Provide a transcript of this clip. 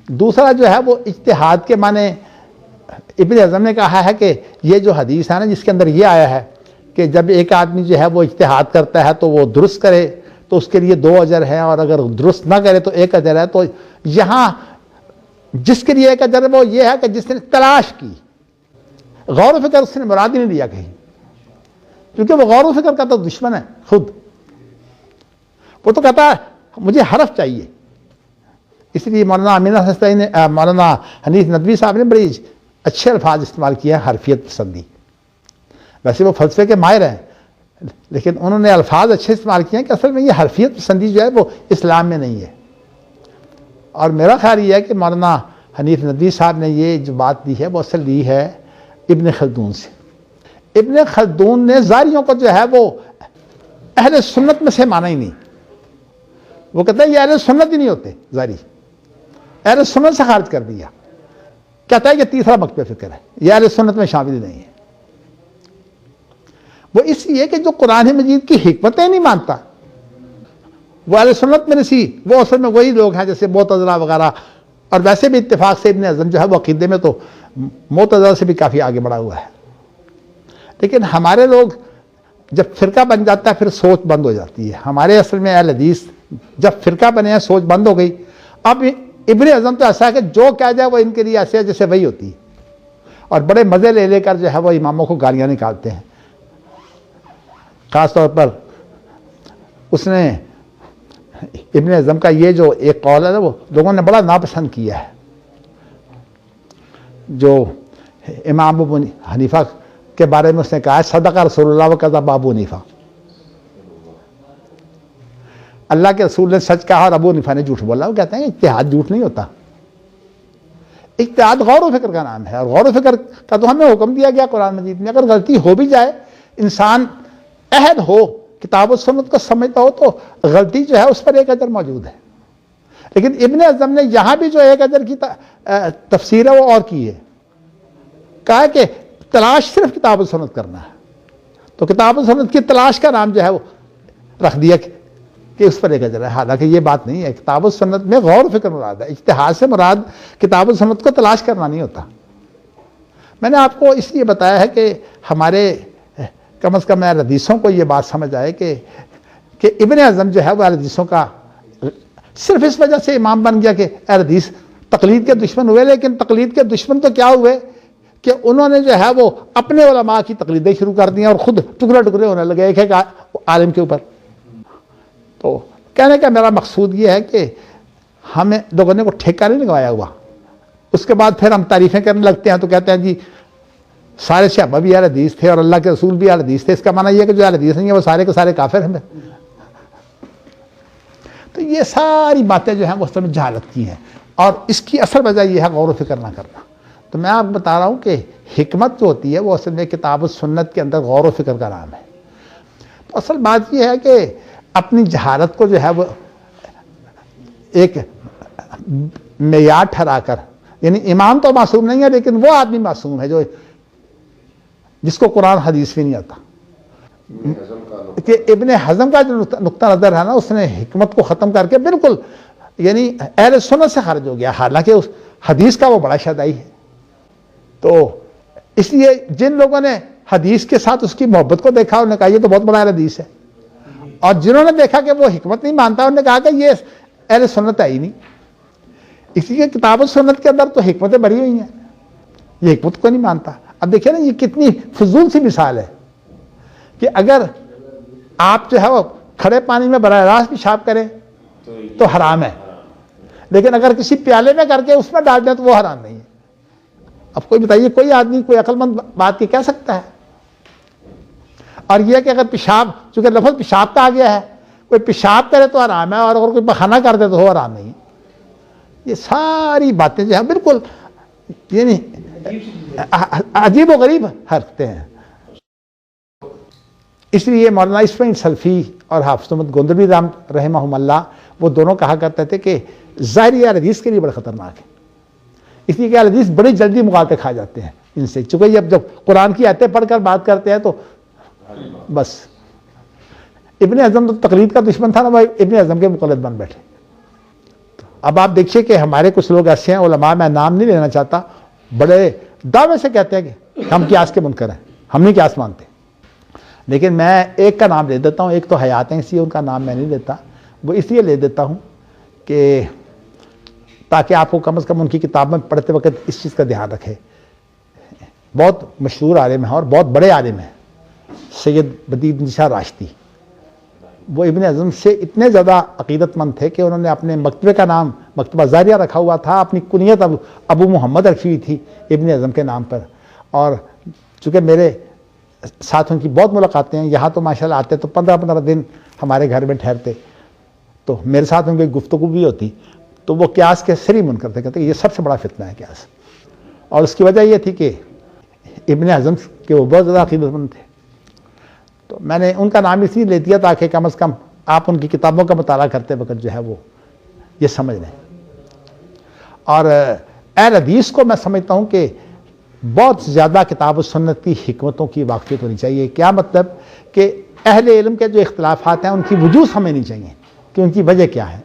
دوسرا جو ہے وہ اجتہاد کے معنی ابن حزم نے کہا ہے کہ یہ جو حدیث ہے نا جس کے اندر یہ آیا ہے کہ جب ایک آدمی جو ہے وہ اجتہاد کرتا ہے تو وہ درست کرے تو اس کے لیے 2 اجر ہیں، اور اگر درست نہ کرے تو 1 اجر ہے. تو یہاں جس کے لیے 1 اجر ہے وہ یہ ہے کہ جس نے تلاش کی، غور و فکر اس نے مراد ہی نہیں لیا کہیں، کیونکہ وہ غور و فکر کا تو دشمن ہے خود. وہ تو کہتا ہے مجھے حرف چاہیے. اس لیے مولانا حنیف ندوی صاحب نے بڑی اچھے الفاظ استعمال کیے ہیں، حرفیت پسندی. ویسے وہ فلسفے کے ماہر ہیں لیکن انہوں نے الفاظ اچھے استعمال کیے ہیں کہ اصل میں یہ حرفیت پسندی جو ہے وہ اسلام میں نہیں ہے. اور میرا خیال یہ ہے کہ مولانا حنیف ندوی صاحب نے یہ جو بات دی ہے وہ اصل لی ہے ابن خلدون سے. ابن خلدون نے زاریوں کو جو ہے وہ اہل سنت میں سے مانا ہی نہیں. وہ کہتا ہے یہ اہل سنت ہی نہیں ہوتے زاری، اہل سنت سے خارج کر دیا. کہتا ہے کہ تیسرا مکتب فکر ہے، یہ اہل سنت میں شامل نہیں ہے. وہ اس لیے کہ جو قرآن مجید کی حکمتیں نہیں مانتا وہ اہل سنت میں نہیں. وہ اصل میں وہی لوگ ہیں جیسے معتزلہ وغیرہ. اور ویسے بھی اتفاق سے ابن حزم جو ہے وہ عقیدے میں تو معتزلہ سے بھی کافی آگے بڑھا ہوا ہے. لیکن ہمارے لوگ جب فرقہ بن جاتا ہے پھر سوچ بند ہو جاتی ہے. ہمارے اصل میں اہل حدیث جب فرقہ بنے ہیں سوچ بند ہو گئی. اب ابن حزم تو ایسا ہے کہ جو کہہ جائے وہ ان کے لیے ایسے ہے جیسے وہی ہوتی ہے، اور بڑے مزے لے لے کر جو ہے وہ اماموں کو گالیاں نکالتے ہیں. خاص طور پر اس نے ابن حزم کا یہ جو ایک قول ہے نا وہ لوگوں نے بڑا ناپسند کیا ہے، جو امام ابو حنیفہ کے بارے میں اس نے کہا ہے صدق رسول اللہ وکذب ابو حنیفہ. اللہ کے رسول نے سچ کہا اور ابو حنیفہ نے جھوٹ بولا. وہ کہتے ہیں اجتہاد جھوٹ نہیں ہوتا، اجتہاد غور و فکر کا نام ہے، اور غور و فکر کا تو ہمیں حکم دیا گیا قرآن مجید میں. اگر غلطی ہو بھی جائے، انسان عہد ہو، کتاب و سنت کو سمجھتا ہو تو غلطی جو ہے اس پر 1 اجر موجود ہے. لیکن ابن حزم نے یہاں بھی جو 1 اجر کی تفسیر ہے وہ اور کی ہے. کہا کہ تلاش صرف کتاب و سنت کرنا ہے، تو کتاب و سنت کی تلاش کا نام جو ہے وہ رکھ دیا کہ اس پر 1 اجر ہے. حالانکہ یہ بات نہیں ہے. کتاب و سنت میں غور و فکر مراد ہے. اجتہاد سے مراد کتاب و سنت کو تلاش کرنا نہیں ہوتا. میں نے آپ کو اس لیے بتایا ہے کہ ہمارے کم از کم اہل حدیثوں کو یہ بات سمجھ آئے کہ ابن حزم جو ہے وہ اہل حدیثوں کا صرف اس وجہ سے امام بن گیا کہ اہل حدیث تقلید کے دشمن ہوئے. لیکن تقلید کے دشمن تو کیا ہوئے کہ انہوں نے جو ہے وہ اپنے علماء کی تقلیدیں شروع کر دی اور خود ٹکڑے ٹکڑے ہونے لگے ایک ایک عالم کے اوپر. تو کہنے کا میرا مقصود یہ ہے کہ ہمیں لوگوں نے کو ٹھیکہ نہیں لگوایا ہوا. اس کے بعد پھر ہم تعریفیں کرنے لگتے ہیں تو کہتے ہیں جی سارے صحابہ بھی اہل حدیث تھے اور اللہ کے رسول بھی اہل حدیث تھے. اس کا معنی یہ ہے کہ جو اہل حدیث نہیں ہے وہ سارے کے سارے کافر ہیں. تو یہ ساری باتیں جو ہیں وہ اصل میں جہالت کی ہیں، اور اس کی اصل وجہ یہ ہے غور و فکر نہ کرنا. تو میں آپ کو بتا رہا ہوں کہ حکمت جو ہوتی ہے وہ اصل میں کتاب و سنت کے اندر غور و فکر کا نام ہے. تو اصل بات یہ ہے کہ اپنی جہالت کو جو ہے وہ ایک معیار ٹھہرا کر، یعنی امام تو معصوم نہیں ہے لیکن وہ آدمی معصوم ہے جو جس کو قرآن حدیث بھی نہیں آتا. کہ ابن حزم کا جو نقطہ نظر ہے نا اس نے حکمت کو ختم کر کے بالکل یعنی اہل سنت سے خارج ہو گیا، حالانکہ اس حدیث کا وہ بڑا شیدائی ہے. تو اس لیے جن لوگوں نے حدیث کے ساتھ اس کی محبت کو دیکھا انہوں نے کہا یہ تو بہت بڑا اہل حدیث ہے، اور جنہوں نے دیکھا کہ وہ حکمت نہیں مانتا انہوں نے کہا کہ یہ اہل سنت ہے ہی نہیں. اس لیے کتاب و سنت کے اندر تو حکمتیں بھری ہوئی ہیں، یہ حکمت کو نہیں مانتا. اب دیکھیں نا یہ کتنی فضول سی مثال ہے کہ اگر آپ جو ہے وہ کھڑے پانی میں براہ راست پیشاب کریں تو حرام ہے، لیکن اگر کسی پیالے میں کر کے اس میں ڈال دیں تو وہ حرام نہیں ہے. اب کوئی بتائیے کوئی آدمی کوئی عقل مند بات کی کہہ سکتا ہے؟ اور یہ کہ اگر پیشاب، چونکہ لفظ پیشاب کا آ گیا ہے، کوئی پیشاب کرے تو حرام ہے اور اگر کوئی پخانہ کر دے تو وہ حرام نہیں. یہ ساری باتیں جو ہیں بالکل یعنی عجیب و غریب حرکتیں ہیں. اس لیے مولانا اسماعیل سلفی اور حافظ محمد گوندلوی رحمہم اللہ وہ دونوں کہا کرتے تھے کہ ظاہری اہل حدیث کے لیے بڑا خطرناک ہے. اس لیے کہ اہل حدیث بڑی جلدی مغالطے کھا جاتے ہیں ان سے، چونکہ یہ جب قرآن کی آیتیں پڑھ کر بات کرتے ہیں تو بس. ابن حزم تو تقلید کا دشمن تھا نا، وہ ابن حزم کے مقلد بن بیٹھے. اب آپ دیکھیے کہ ہمارے کچھ لوگ ایسے ہیں علماء، میں نام نہیں لینا چاہتا، بڑے دعوے سے کہتے ہیں کہ ہم قیاس کے منکر ہیں، ہم نہیں قیاس مانتے، لیکن میں ایک کا نام لے دیتا ہوں، ایک تو حیات ہیں، اس لیے ان کا نام میں نہیں لیتا، وہ اس لیے لے دیتا ہوں کہ تاکہ آپ کو کم از کم ان کی کتاب میں پڑھتے وقت اس چیز کا دھیان رکھے۔ بہت مشہور عالم ہیں اور بہت بڑے عالم ہیں سید بدیع الدین شاہ راشدی، وہ ابن حزم سے اتنے زیادہ عقیدت مند تھے کہ انہوں نے اپنے مکتبے کا نام مکتبہ زاریہ رکھا ہوا تھا، اپنی کنیت ابو محمد رکھی ہوئی تھی ابن حزم کے نام پر۔ اور چونکہ میرے ساتھ ان کی بہت ملاقاتیں ہیں، یہاں تو ماشاءاللہ آتے تو 15 دن ہمارے گھر میں ٹھہرتے، تو میرے ساتھ ان کی گفتگو بھی ہوتی، تو وہ قیاس کے سری منکر تھے، کہتے یہ سب سے بڑا فتنہ ہے قیاس، اور اس کی وجہ یہ تھی کہ ابن حزم کے وہ بہت زیادہ عقیدت مند تھے۔ تو میں نے ان کا نام اس لیے لے دیا تاکہ کم از کم آپ ان کی کتابوں کا مطالعہ کرتے وقت جو ہے وہ یہ سمجھ لیں۔ اور اہل حدیث کو میں سمجھتا ہوں کہ بہت زیادہ کتاب و سنت کی حکمتوں کی واقفیت ہونی چاہیے۔ کیا مطلب کہ اہل علم کے جو اختلافات ہیں ان کی وجوہ ہمیں نہیں چاہیے کہ ان کی وجہ کیا ہے۔